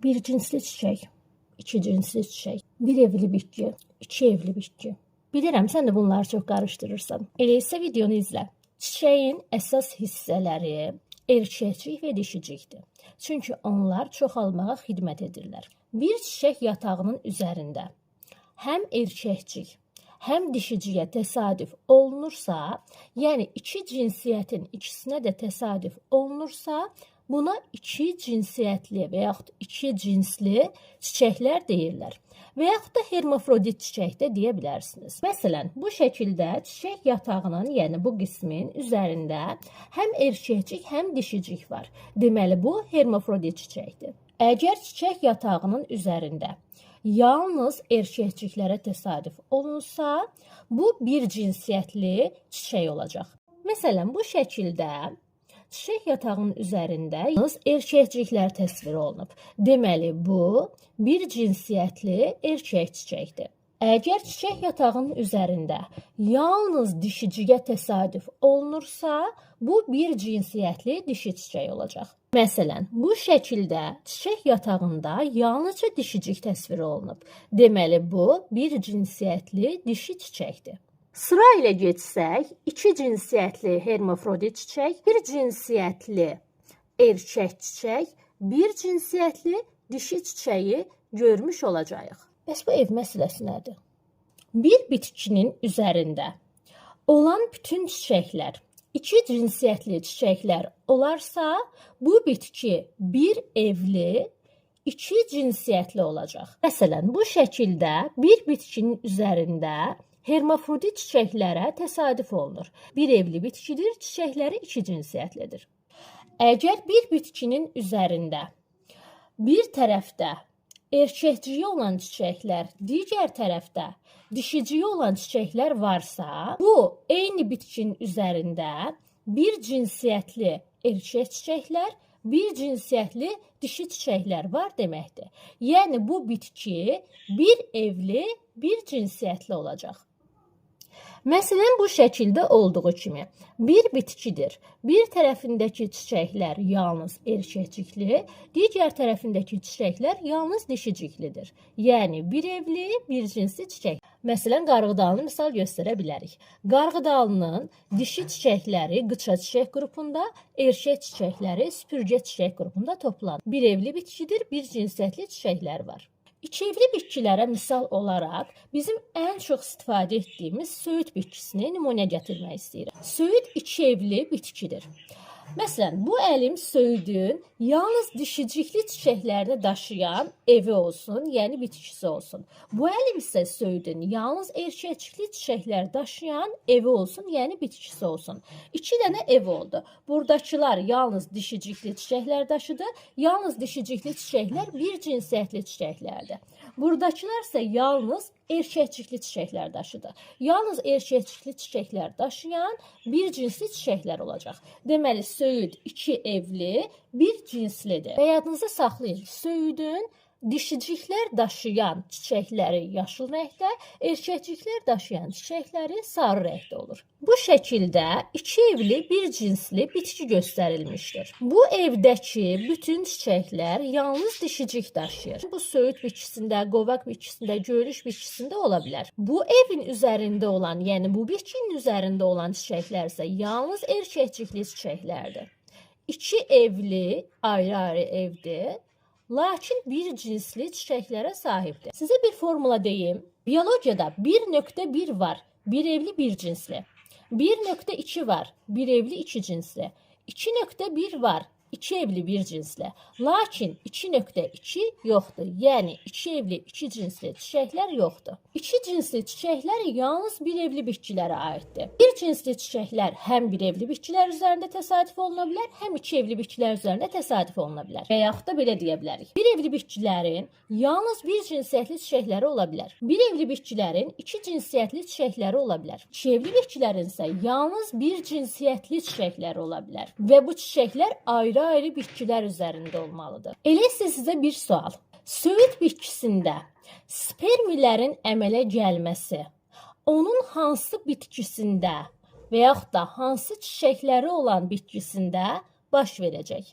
Bir cinsli çiçək, iki cinsli çiçək, bir evli bitki, iki evli bitki. Bilirəm, sən də bunları çox qarışdırırsan. Elə isə videonu izlə. Çiçəyin əsas hissələri erkəklik və dişicikdir. Çünki onlar çoxalmağa xidmət edirlər. Bir çiçək yatağının üzərində həm erkəkcik, həm dişiciyə təsadüf olunursa, yəni iki cinsiyyətin ikisinə də təsadüf olunursa, buna iki cinsiyyətli və yaxud iki cinsli çiçəklər deyirlər. Və yaxud da hermafrodit çiçək də deyə bilərsiniz. Məsələn, bu şəkildə çiçək yatağının, yəni bu qismin üzərində həm erkəkcik, həm dişicik var. Deməli, bu hermafrodit çiçəkdir. Əgər çiçək yatağının üzərində yalnız erkəkciklərə təsadüf olunsa, bu bir cinsiyyətli çiçək olacaq. Məsələn, bu şəkildə çiçək yatağının üzərində yalnız erkəkciklər təsvir olunub. Deməli, bu bir cinsiyyətli erkək çiçəkdir. Əgər çiçək yatağının üzərində yalnız dişiciyə təsadüf olunursa, bu bir cinsiyyətli dişi çiçək olacaq. Məsələn, bu şəkildə çiçək yatağında yalnızca dişicik təsvir olunub. Deməli, bu bir cinsiyyətli dişi çiçəkdir. Sıra ilə getsək, iki cinsiyyətli hermafrodit çiçək, bir cinsiyyətli erkək çiçək, bir cinsiyyətli dişi çiçəyi görmüş olacağıq. Bəs bu ev məsələsi nədir? Bir bitkinin üzərində olan bütün çiçəklər, iki cinsiyyətli çiçəklər olarsa, bu bitki bir evli, iki cinsiyyətli olacaq. Məsələn, bu şəkildə bir bitkinin üzərində hermafrodit çiçəklərə təsadüf olunur. Bir evli bitkidir, çiçəkləri iki cinsiyyətlidir. Əgər bir bitkinin üzərində bir tərəfdə erkəkciyi olan çiçəklər, digər tərəfdə dişiciyi olan çiçəklər varsa, bu eyni bitkinin üzərində bir cinsiyyətli erkək çiçəklər, bir cinsiyyətli dişi çiçəklər var deməkdir. Yəni bu bitki bir evli, bir cinsiyyətli olacaq. Məsələn, bu şəkildə olduğu kimi bir bitkidir. Bir tərəfindəki çiçəklər yalnız erkəkcikli, digər tərəfindəki çiçəklər yalnız dişiciklidir. Yəni bir evli, bir cinsli çiçək. Məsələn, qarğıdalını misal göstərə bilərik. Qarğıdalının dişi çiçəkləri qıça çiçək qrupunda, erkək çiçəkləri süpürgə çiçək qrupunda toplanır. Bir evli bitkidir, bir cinsiyyətli çiçəklər var. İkievli bitkilərə misal olaraq bizim ən çox istifadə etdiyimiz söyüd bitkisini nümunə gətirmək istəyirəm. Söyüd ikievli bitkidir. Məsələn, bu əlim söyüdün yalnız dişicikli çiçəklərini daşıyan evi olsun, yəni bitkisi olsun. Bu əlim isə söyüdün yalnız erkəkcikli çiçəklər daşıyan evi olsun, yəni bitkisi olsun. İki dənə ev oldu. Buradakılar yalnız dişicikli çiçəklər daşıdı, yalnız dişicikli çiçəklər bir cinsiyyətli çiçəklərdir. Buradakılar isə yalnız erkəkcikli çiçəklər daşıdı. Yalnız erkəkcikli çiçəklər daşıyan bir cinsli çiçəklər olacaq. Deməli, söyüd iki evli, bir cinslidir. Və yadınızda saxlayın, söyüdün dişiciklər daşıyan çiçəkləri yaşıl rəngdə, erkəkciklər daşıyan çiçəkləri sarı rəngdə olur. Bu şəkildə iki evli, bir cinsli bitki göstərilmişdir. Bu evdəki bütün çiçəklər yalnız dişicik daşıyır. Bu söyüd bitkisində, qovaq bitkisində, göyrüş bitkisində ola bilər. Bu evin üzərində olan, yəni bu bitkinin üzərində olan çiçəklər isə yalnız erkəkcikli çiçəklərdir. İki evli, ayrı-ayrı evdir. Lakin bir cinsli çiçəklərə sahibdir. Sizə bir formula deyim. Biyologiyada 1.1 var, bir evli, bir cinsli. 1.2 var, bir evli, iki cinsli. 2.1 var, iki evli, bir cinsli. Lakin 2.2 yoxdur. Yəni iki evli, iki cinsli çiçəklər yoxdur. İki cinsli çiçəklər yalnız bir evli bitkilərə aiddir. Bir cinsli çiçəklər həm bir evli bitkilər üzərində təsadüf oluna bilər, həm iki evli bitkilər üzərində təsadüf oluna bilər. Və yaxud da belə deyə bilərik. Bir evli bitkilərin yalnız bir cinsiyyətli çiçəkləri ola bilər. Bir evli bitkilərin iki cinsiyyətli çiçəkləri ola bilər. İki evli bitkilərin isə yalnız bir cinsiyyətli çiçəkləri ola bilər. Və bu çiçəklər ayrı-ayrı bitkilər üzərində olmalıdır. Elə isə sizə bir sual. Söyüd bitkisində spermilərin əmələ gəlməsi onun hansı bitkisində və yaxud da hansı çiçəkləri olan bitkisində baş verəcək?